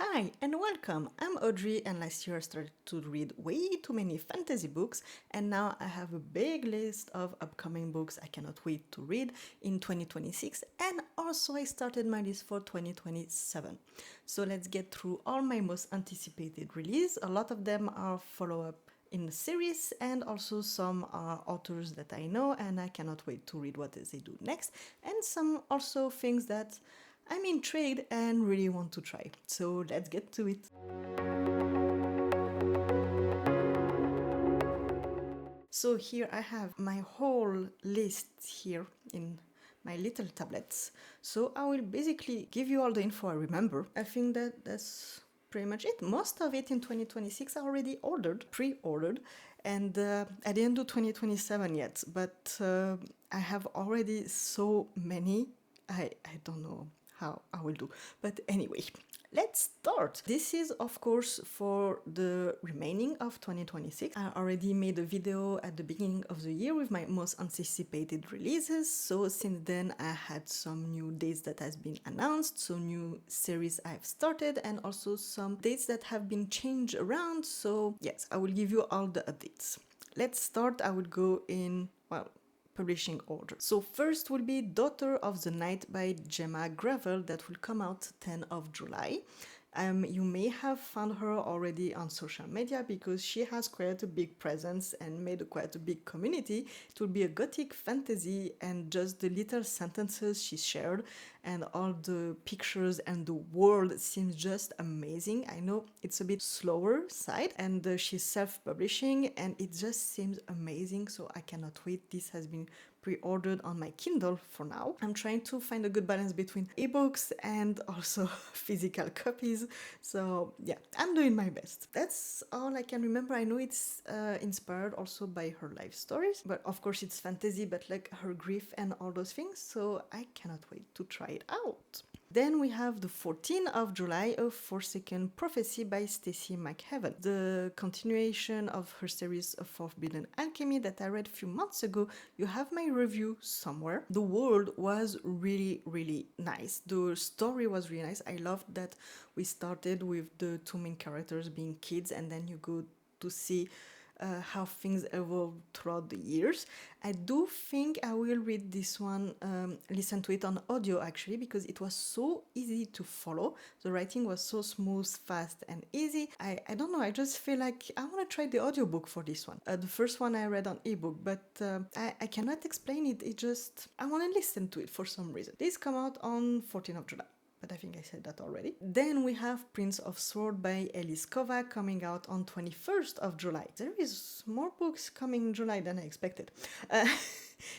Hi and welcome! I'm Audrey, and last year I started to read way too many fantasy books, and now I have a big list of upcoming books I cannot wait to read in 2026, and also I started my list for 2027. So let's get through all my most anticipated release. A lot of them are follow-up in the series, and also some are authors that I know and I cannot wait to read what they do next, and some also things that I'm intrigued and really want to try. So let's get to it. So here I have my whole list here in my little tablets. So I will basically give you all the info I remember. I think that's pretty much it. Most of it in 2026 I already pre-ordered, and I didn't do 2027 yet, but I have already so many. I don't know how I will do. But anyway, let's start. This is, of course, for the remaining of 2026. I already made a video at the beginning of the year with my most anticipated releases. So since then, I had some new dates that has been announced, so new series I've started, and also some dates that have been changed around. So yes, I will give you all the updates. Let's start. I will go in, well, publishing order. So first will be Daughter of the Night by Gemma Gravel, that will come out 10th of July. You may have found her already on social media because she has quite a big presence and made quite a big community. It will be a gothic fantasy, and just the little sentences she shared and all the pictures and the world seems just amazing. I know it's a bit slower side, and she's self-publishing, and it just seems amazing, so I cannot wait. This has been pre-ordered on my Kindle for now. I'm trying to find a good balance between ebooks and also physical copies. So yeah, I'm doing my best. That's all I can remember. I know it's inspired also by her life stories, but of course it's fantasy, but like her grief and all those things. So I cannot wait to try it out. Then we have the 14th of July, A Forsaken Prophecy by Stacey McHeaven, the continuation of her series of Forbidden Alchemy that I read a few months ago. You have my review somewhere. The world was really, really nice. The story was really nice. I loved that we started with the two main characters being kids, and then you go to see how things evolve throughout the years. I do think I will read this one, listen to it on audio actually, because it was so easy to follow. The writing was so smooth, fast, and easy. I don't know, I just feel like I want to try the audiobook for this one. The first one I read on ebook, but I cannot explain it. It just, I want to listen to it for some reason. This come out on 14th of July. But I think I said that already. Then we have Prince of Sword by Elise Kova coming out on 21st of July. There is more books coming in July than I expected.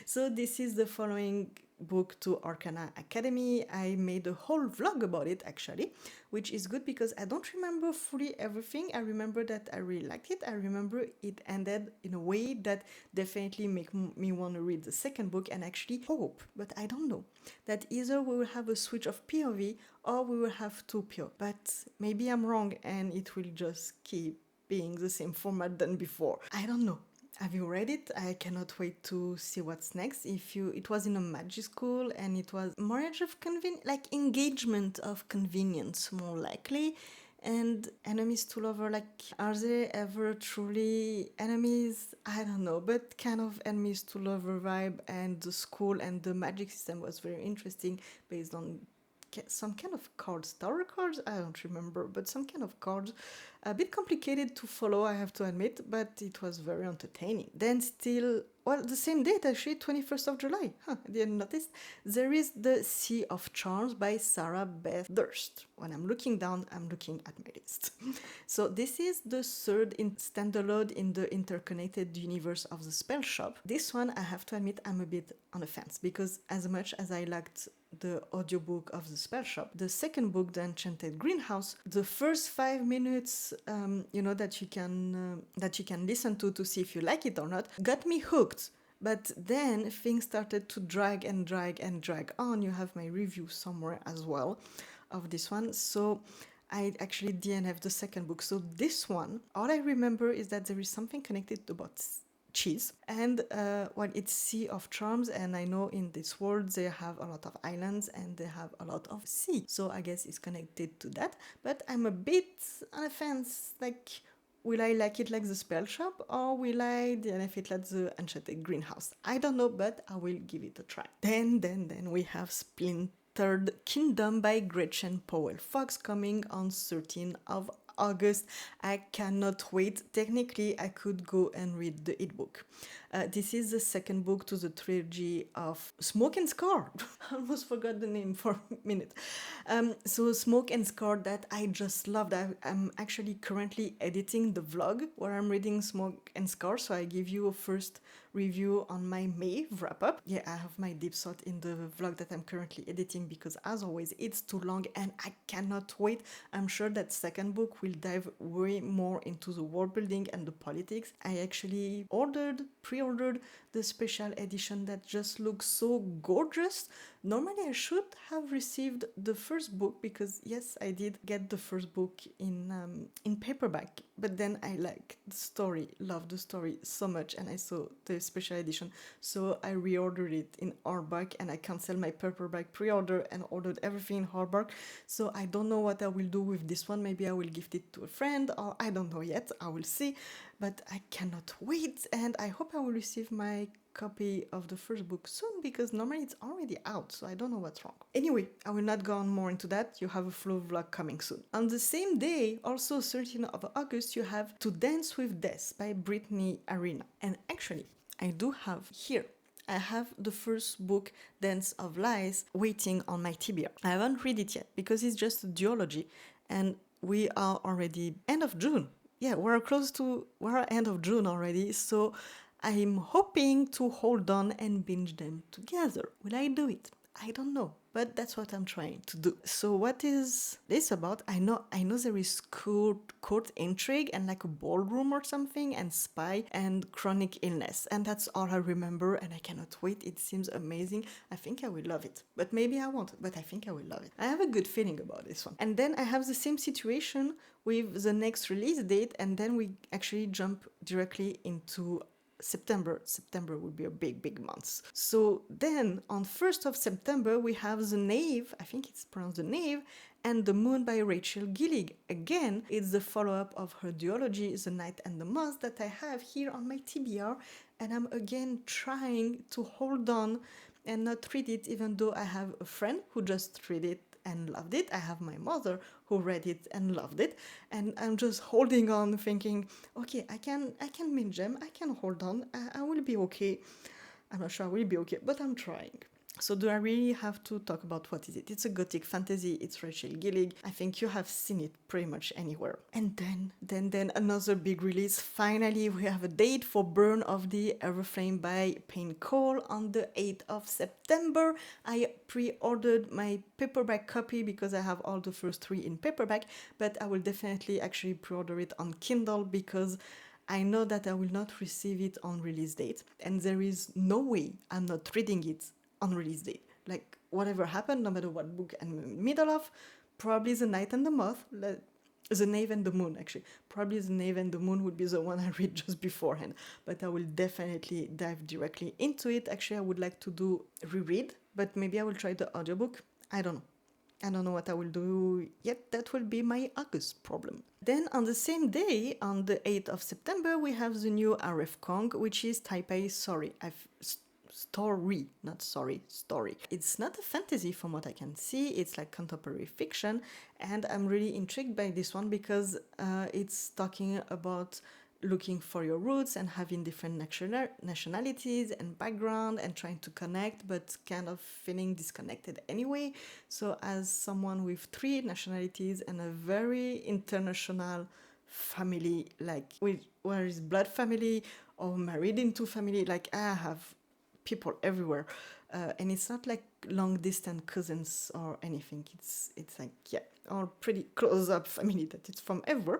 So this is the following book to Arcana Academy. I made a whole vlog about it actually, which is good because I don't remember fully everything. I remember that I really liked it. I remember it ended in a way that definitely make me want to read the second book, and actually hope, but I don't know, that either we will have a switch of POV or we will have two PO. But maybe I'm wrong and it will just keep being the same format than before. I don't know. Have you read it? I cannot wait to see what's next. It was in a magic school, and it was marriage of like engagement of convenience, more likely, and enemies to lover. Like, are they ever truly enemies? I don't know, but kind of enemies to lover vibe. And the school and the magic system was very interesting, based on some kind of cards, tarot cards, I don't remember, but some kind of cards. A bit complicated to follow, I have to admit, but it was very entertaining. Then still, well, the same date actually, 21st of July, I didn't notice, there is The Sea of Charms by Sarah Beth Durst. When I'm looking down, I'm looking at my list. So this is the third standalone in the interconnected universe of the Spell Shop. This one, I have to admit, I'm a bit on the fence, because as much as I liked the audiobook of the Spell Shop, the second book, The Enchanted Greenhouse, the first 5 minutes that you can listen to see if you like it or not, got me hooked. But then things started to drag on. You have my review somewhere as well of this one. So I actually DNF the second book. So this one, all I remember is that there is something connected about cheese. And well, it's Sea of Charms, and I know in this world they have a lot of islands and they have a lot of sea. So I guess it's connected to that. But I'm a bit on the fence, like, will I like it like the spell shop, or will I DNF it like the enchanted greenhouse? I don't know, but I will give it a try. Then we have Splintered Kingdom by Gretchen Powell Fox, coming on 13th of August. I cannot wait. Technically, I could go and read the ebook. This is the second book to the trilogy of Smoke and Scar. I almost forgot the name for a minute. So Smoke and Scar, that I just loved. I'm actually currently editing the vlog where I'm reading Smoke and Scar, so I give you a first review on my May wrap up. Yeah, I have my deep thought in the vlog that I'm currently editing because, as always, it's too long and I cannot wait. I'm sure that second book will dive way more into the world building and the politics. I actually pre-ordered the special edition that just looks so gorgeous. Normally I should have received the first book because, yes, I did get the first book in paperback, but then I like the story, loved the story so much, and I saw the special edition, so I reordered it in hardback, and I canceled my paperback pre-order and ordered everything in hardback. So I don't know what I will do with this one. Maybe I will gift it to a friend, or I don't know yet. I will see, but I cannot wait, and I hope I will receive my copy of the first book soon, because normally it's already out, so I don't know what's wrong. Anyway, I will not go on more into that. You have a full vlog coming soon. On the same day, also 13th of August, you have To Dance with Death by Brittany Arena. And actually, I do have here, I have the first book, Dance of Lies, waiting on my TBR. I haven't read it yet because it's just a duology, and we are already end of June. Yeah, we're end of June already, so I'm hoping to hold on and binge them together. Will I do it? I don't know, but that's what I'm trying to do. So what is this about? I know there is court intrigue and like a ballroom or something, and spy and chronic illness, and that's all I remember, and I cannot wait. It seems amazing. I think I will love it, but maybe I won't, but I think I will love it. I have a good feeling about this one. And then I have the same situation with the next release date, and then we actually jump directly into September. September will be a big month. So then on 1st of September we have The Knave, I think it's pronounced The Knave, and The Moon by Rachel Gillig. Again, it's the follow-up of her duology, The Night and the Moth, that I have here on my TBR, and I'm again trying to hold on and not read it, even though I have a friend who just read it and loved it. I have my mother who read it and loved it, and I'm just holding on, thinking, okay, I can binge them, I can hold on, I will be okay. I'm not sure I will be okay, but I'm trying. So do I really have to talk about what is it? It's a gothic fantasy, it's Rachel Gillig. I think you have seen it pretty much anywhere. And then another big release. Finally, we have a date for Burn of the Everflame by Payne Cole on the 8th of September. I pre-ordered my paperback copy because I have all the first three in paperback, but I will definitely actually pre-order it on Kindle because I know that I will not receive it on release date, and there is no way I'm not reading it on release date. Like, whatever happened, no matter what book I'm in the middle of, probably The Night and the Moth, The Knave and the Moon, actually. Probably The Knave and the Moon would be the one I read just beforehand, but I will definitely dive directly into it. Actually, I would like to do reread, but maybe I will try the audiobook. I don't know. I don't know what I will do yet. That will be my August problem. Then on the same day, on the 8th of September, we have the new RF Kong, which is Taipei Story. Story. It's not a fantasy from what I can see. It's like contemporary fiction, and I'm really intrigued by this one because it's talking about looking for your roots and having different nationalities and background and trying to connect, but kind of feeling disconnected anyway. So as someone with 3 nationalities and a very international family, like where is blood family or married into family, like I have people everywhere, and it's not like long distance cousins or anything. It's like, yeah, or pretty close up family that it's from everywhere.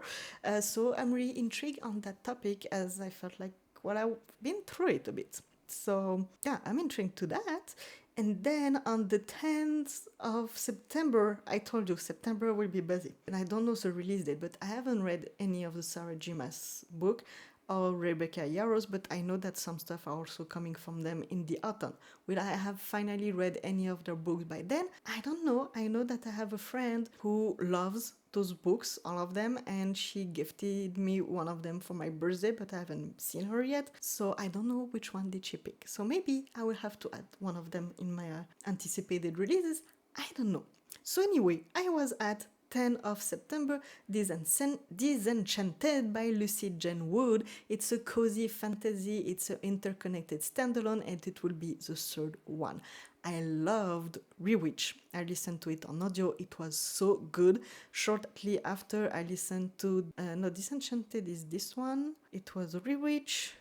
So I'm really intrigued on that topic, as I felt like, well, I've been through it a bit. So yeah, I'm intrigued to that. And then on the 10th of September, I told you September will be busy, and I don't know the release date, but I haven't read any of the Sarah Jima's book. or Rebecca Yarros, but I know that some stuff are also coming from them in the autumn. Will I have finally read any of their books by then? I don't know. I know that I have a friend who loves those books, all of them, and she gifted me one of them for my birthday, but I haven't seen her yet, so I don't know which one did she pick. So maybe I will have to add one of them in my anticipated releases. I don't know. So anyway, I was at 10 of September, Disenchanted by Lucy Jane Wood. It's a cozy fantasy, it's an interconnected standalone, and it will be the third one. I loved Rewitch. I listened to it on audio. It was so good. Shortly after, I listened to no, Disenchanted is this one. It was Rewitch.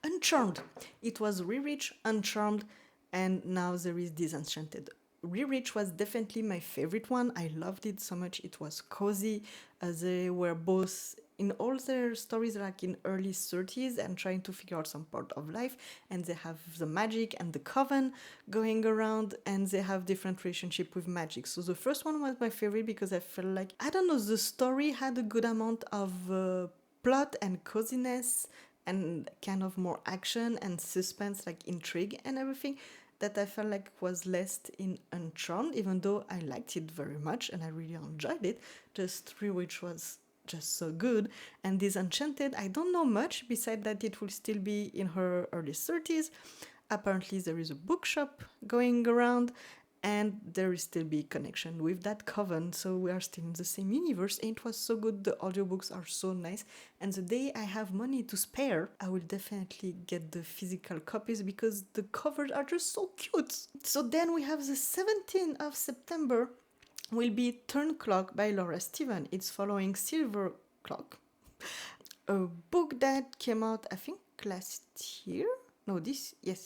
Uncharmed. It was Rewitch, Uncharmed, and now there is Disenchanted. Rewitch was definitely my favorite one. I loved it so much. It was cozy. They were both in all their stories like in early 30s and trying to figure out some part of life, and they have the magic and the coven going around, and they have different relationship with magic. So the first one was my favorite because I felt like, I don't know, the story had a good amount of plot and coziness and kind of more action and suspense, like intrigue and everything, that I felt like was less in Uncharmed, even though I liked it very much and I really enjoyed it. Just Rewitch was just so good. And Disenchanted, I don't know much, beside that it will still be in her early 30s. Apparently there is a bookshop going around, and there is still big connection with that coven, so we are still in the same universe, and it was so good. The audiobooks are so nice, and the day I have money to spare, I will definitely get the physical copies because the covers are just so cute. So then we have the 17th of September will be Turn Clock by Laura Steven. It's following Silver Clock, a book that came out, I think, last year. No,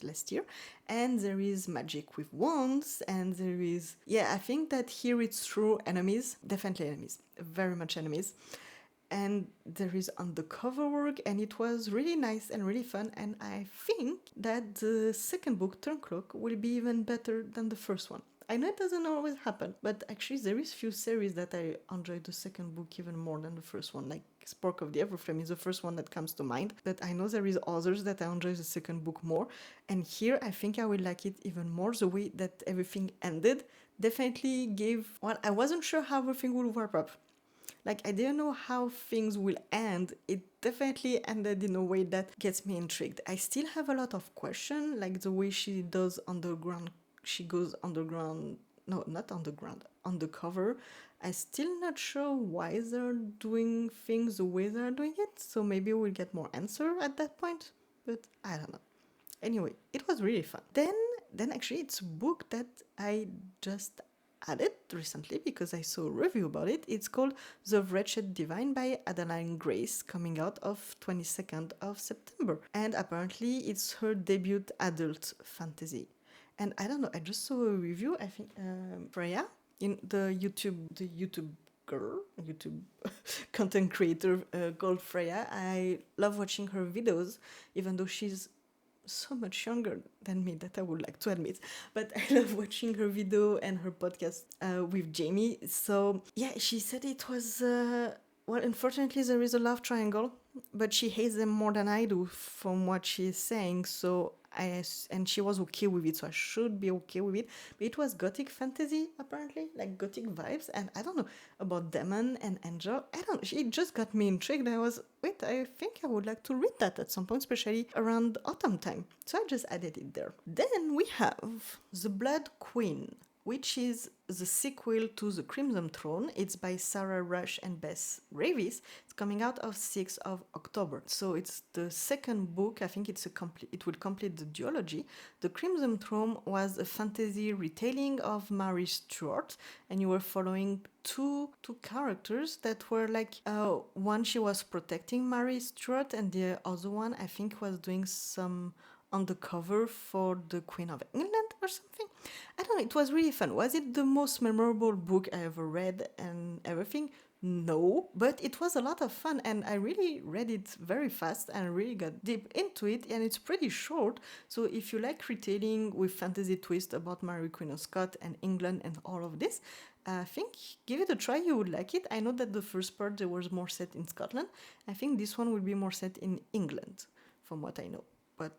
last year. And there is magic with wands, and there is, I think that here it's through enemies, definitely enemies, very much enemies. And there is undercover work, and it was really nice and really fun. And I think that the second book, Turn Clock, will be even better than the first one. I know it doesn't always happen, but actually there is few series that I enjoyed the second book even more than the first one, like Spark of the Everflame is the first one that comes to mind, but I know there is others that I enjoy the second book more, and here I think I will like it even more. The way that everything ended definitely gave, well, I wasn't sure how everything would wrap up. Like, I didn't know how things will end. It definitely ended in a way that gets me intrigued. I still have a lot of questions, like the way she goes underground, no, not underground, undercover. I'm still not sure why they're doing things the way they're doing it, so maybe we'll get more answer at that point, but I don't know. Anyway, it was really fun. Then actually it's a book that I just added recently because I saw a review about it. It's called The Wretched Divine by Adeline Grace, coming out of 22nd of September. And apparently it's her debut adult fantasy. And I don't know, I just saw a review, I think Freya, in the YouTube girl, YouTube content creator called Freya. I love watching her videos, even though she's so much younger than me, that I would like to admit, but I love watching her video and her podcast with Jamie. So yeah, she said it was well, unfortunately there is a love triangle, but she hates them more than I do from what she is saying. So and she was okay with it, so I should be okay with it. But it was gothic fantasy, apparently, like gothic vibes, and I don't know about demon and angel. I don't. It just got me intrigued. I think I would like to read that at some point, especially around autumn time. So I just added it there. Then we have The Blood Queen, which is the sequel to The Crimson Throne. It's by Sarah Rush and Bess Ravis. It's coming out of 6th of October. So it's the second book. I think it will complete the duology. The Crimson Throne was a fantasy retelling of Mary Stuart, and you were following two characters that were like, one, she was protecting Mary Stuart, and the other one, I think, was doing some undercover for the Queen of England or something. I don't know, it was really fun. Was it the most memorable book I ever read and everything? No, but it was a lot of fun, and I really read it very fast and really got deep into it, and it's pretty short. So if you like retelling with fantasy twist about Mary Queen of Scots and England and all of this, I think give it a try, you would like it. I know that the first part there was more set in Scotland. I think this one will be more set in England, from what I know. But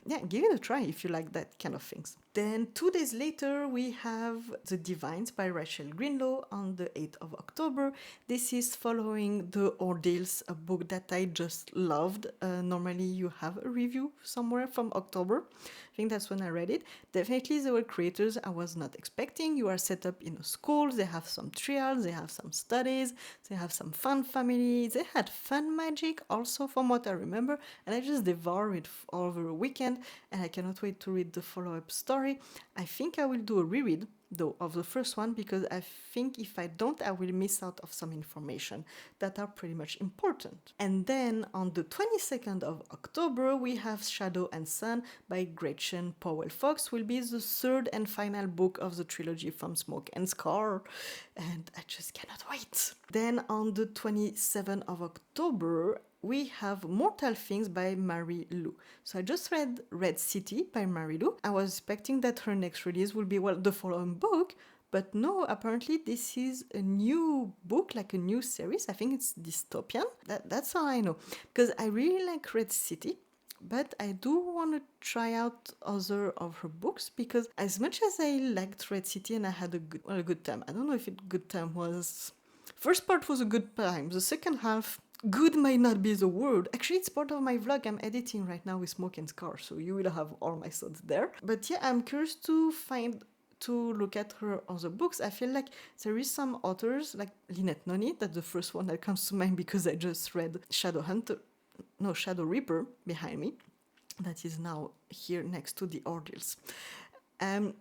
yeah, give it a try if you like that kind of things. Then 2 days later, we have The Divines by Rachel Greenlow on the 8th of October. This is following The Ordeals, a book that I just loved. Normally, you have a review somewhere from October. I think that's when I read it. Definitely, there were creators I was not expecting. You are set up in a school, they have some trials, they have some studies, they have some fun family, they had fun magic also, from what I remember, and I just devoured it all over a weekend, and I cannot wait to read the follow-up story. I think I will do a reread though of the first one, because I think if I don't, I will miss out of some information that are pretty much important. And then on the 22nd of October, we have Shadow and Sun by Gretchen Powell Fox, will be the third and final book of the trilogy from Smoke and Scar, and I just cannot wait. Then on the 27th of October, we have Mortal Things by Mary Lou. So I just read Red City by Mary Lou. I was expecting that her next release will be, well, the following book, but no, apparently this is a new book, like a new series. I think it's dystopian. That's all I know. Because I really like Red City, but I do want to try out other of her books, because as much as I liked Red City and I had a good time, I don't know if it good time was... First part was a good time. The second half... Good might not be the word. Actually, it's part of my vlog I'm editing right now with Smoke and Scar, so you will have all my thoughts there. But yeah, I'm curious to look at her other books. I feel like there is some authors, like Lynette Noni, that's the first one that comes to mind because I just read Shadow Reaper behind me, that is now here next to The Ordeals.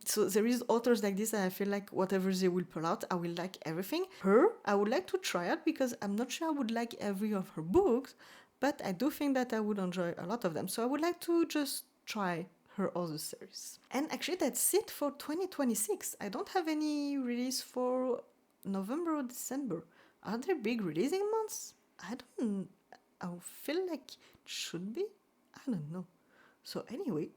So there is authors like this, and I feel like whatever they will pull out, I will like everything. Her, I would like to try out, because I'm not sure I would like every of her books, but I do think that I would enjoy a lot of them. So I would like to just try her other series. And actually that's it for 2026. I don't have any release for November or December. Are there big releasing months? I feel like it should be. I don't know. So anyway,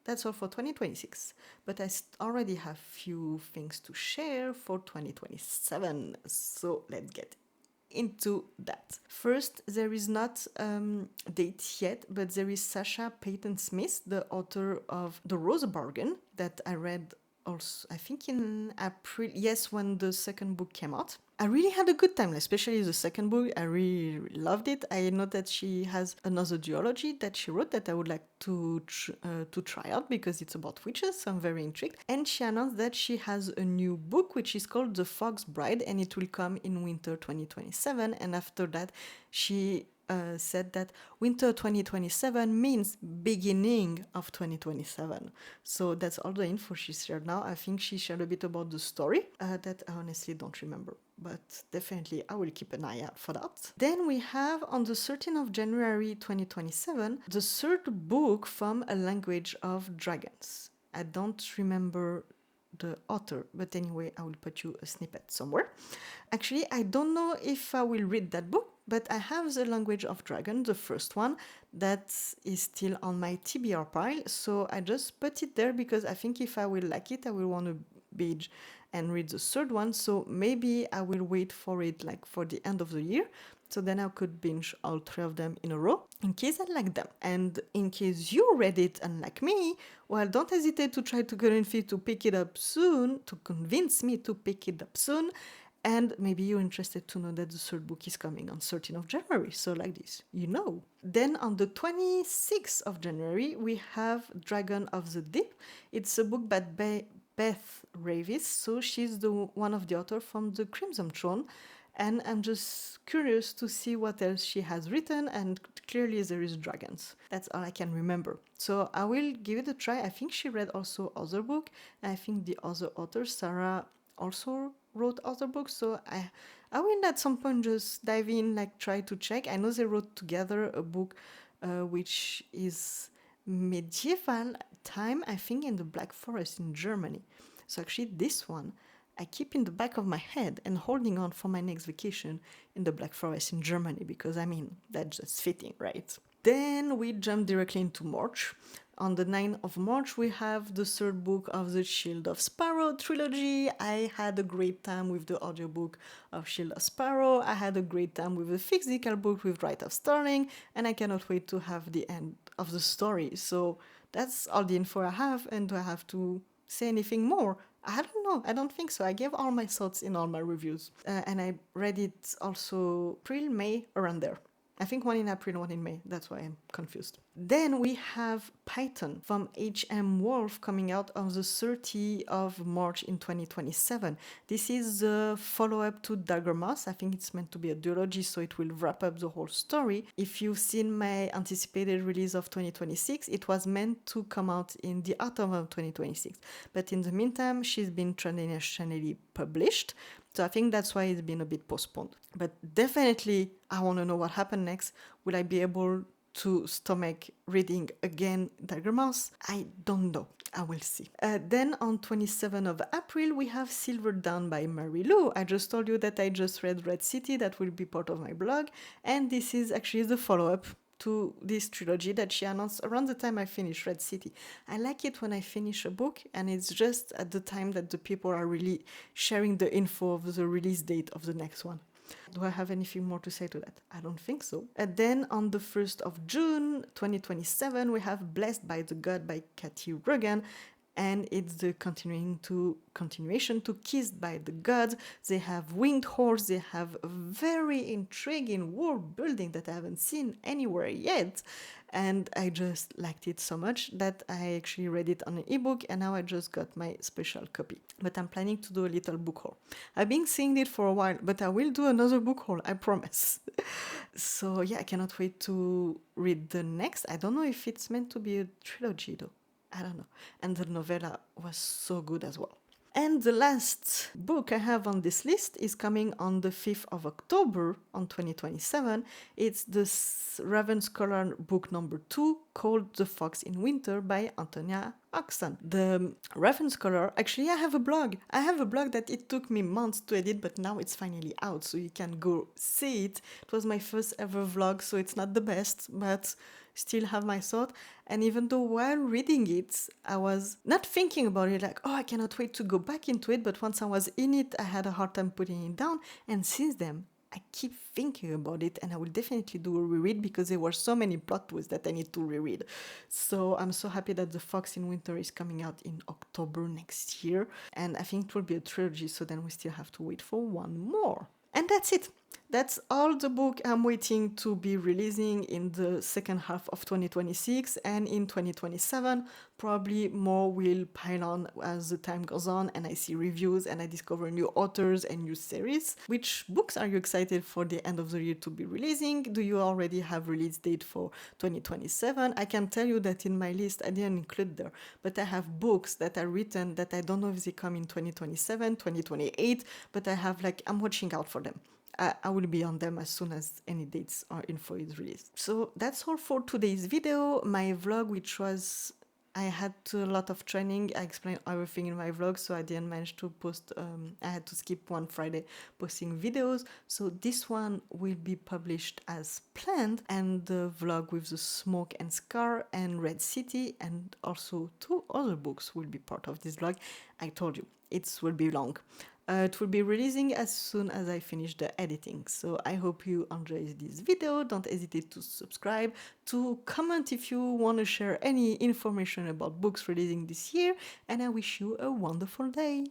that's all for 2026, but I already have few things to share for 2027, so let's get into that. First, there is not a date yet, but there is Sasha Payton Smith, the author of The Rose Bargain, that I read also, I think in April, yes, when the second book came out. I really had a good time, especially the second book. I really loved it. I know that she has another duology that she wrote that I would like to try out, because it's about witches, so I'm very intrigued. And she announced that she has a new book, which is called The Fog's Bride, and it will come in winter 2027. And after that, she said that winter 2027 means beginning of 2027. So that's all the info she shared now. I think she shared a bit about the story that I honestly don't remember, but definitely I will keep an eye out for that. Then we have on the 13th of January 2027 the third book from A Language of Dragons. I don't remember the author, but anyway, I will put you a snippet somewhere. Actually, I don't know if I will read that book, but I have The Language of Dragon, the first one, that is still on my TBR pile, so I just put it there because I think if I will like it, I will want to binge and read the third one, so maybe I will wait for it like for the end of the year, so then I could binge all three of them in a row, in case I like them. And in case you read it and like me, well, don't hesitate to try to convince me to pick it up soon, and maybe you're interested to know that the third book is coming on 13th of January, so like this, you know. Then on the 26th of January, we have Dragon of the Deep. It's a book by Beth Ravis, so she's one of the authors from The Crimson Throne, and I'm just curious to see what else she has written, and clearly there is dragons. That's all I can remember. So I will give it a try. I think she read also other book, and I think the other author, Sarah, also wrote other books, so I will at some point just dive in, like try to check. I know they wrote together a book which is medieval time, I think in the Black Forest in Germany. So actually this one I keep in the back of my head and holding on for my next vacation in the Black Forest in Germany, because I mean, that's just fitting, right? Then we jump directly into March. on the 9th of March, we have the third book of the Shield of Sparrow trilogy. I had a great time with the audiobook of Shield of Sparrow. I had a great time with the physical book with Rite of Starling, and I cannot wait to have the end of the story. So that's all the info I have, and do I have to say anything more? I don't know. I don't think so. I gave all my thoughts in all my reviews. And I read it also April, May, around there. I think one in April, one in May. That's why I'm confused. Then we have Python from H.M. Wolf coming out on the 30th of March in 2027. This is the follow-up to Dagger Moss. I think it's meant to be a duology, so it will wrap up the whole story. If you've seen my anticipated release of 2026, it was meant to come out in the autumn of 2026. But in the meantime, she's been traditionally published. So I think that's why it's been a bit postponed. But definitely, I want to know what happened next. Will I be able to stomach reading again Dagger Mouse? I don't know. I will see. Then on 27th of April, we have Silver Dawn by Mary Lou. I just told you that I just read Red City. That will be part of my blog. And this is actually the follow-up to this trilogy that she announced around the time I finished Red City. I like it when I finish a book and it's just at the time that the people are really sharing the info of the release date of the next one. Do I have anything more to say to that? I don't think so. And then on the 1st of June 2027, we have Blessed by the God by Kathy Rugan. And it's the continuation to Kissed by the Gods. They have winged horse. They have a very intriguing world building that I haven't seen anywhere yet. And I just liked it so much that I actually read it on an ebook and now I just got my special copy. But I'm planning to do a little book haul. I've been seeing it for a while, but I will do another book haul, I promise. So yeah, I cannot wait to read the next. I don't know if it's meant to be a trilogy though. I don't know. And the novella was so good as well. And the last book I have on this list is coming on the 5th of October on 2027. It's the Raven Scholar book number 2 called The Fox in Winter by Antonia Oxon. The Raven Scholar, actually I have a blog. I have a blog that it took me months to edit, but now it's finally out, so you can go see it. It was my first ever vlog, so it's not the best, but still have my thought. And even though while reading it, I was not thinking about it like, oh, I cannot wait to go back into it. But once I was in it, I had a hard time putting it down. And since then, I keep thinking about it and I will definitely do a reread because there were so many plot twists that I need to reread. So I'm so happy that The Fox in Winter is coming out in October next year. And I think it will be a trilogy, so then we still have to wait for one more. And that's it. That's all the book I'm waiting to be releasing in the second half of 2026, and in 2027 probably more will pile on as the time goes on and I see reviews and I discover new authors and new series. Which books are you excited for the end of the year to be releasing? Do you already have release date for 2027? I can tell you that in my list I didn't include there, but I have books that are written that I don't know if they come in 2027, 2028, but I'm watching out for them. I will be on them as soon as any dates or info is released. So that's all for today's video. My vlog, which was, I had a lot of training. I explained everything in my vlog, so I didn't manage to post, I had to skip one Friday posting videos. So this one will be published as planned, and the vlog with the Smoke and Scar and Red City and also 2 other books will be part of this vlog. I told you, it will be long. It will be releasing as soon as I finish the editing. So I hope you enjoyed this video. Don't hesitate to subscribe, to comment if you want to share any information about books releasing this year, and I wish you a wonderful day.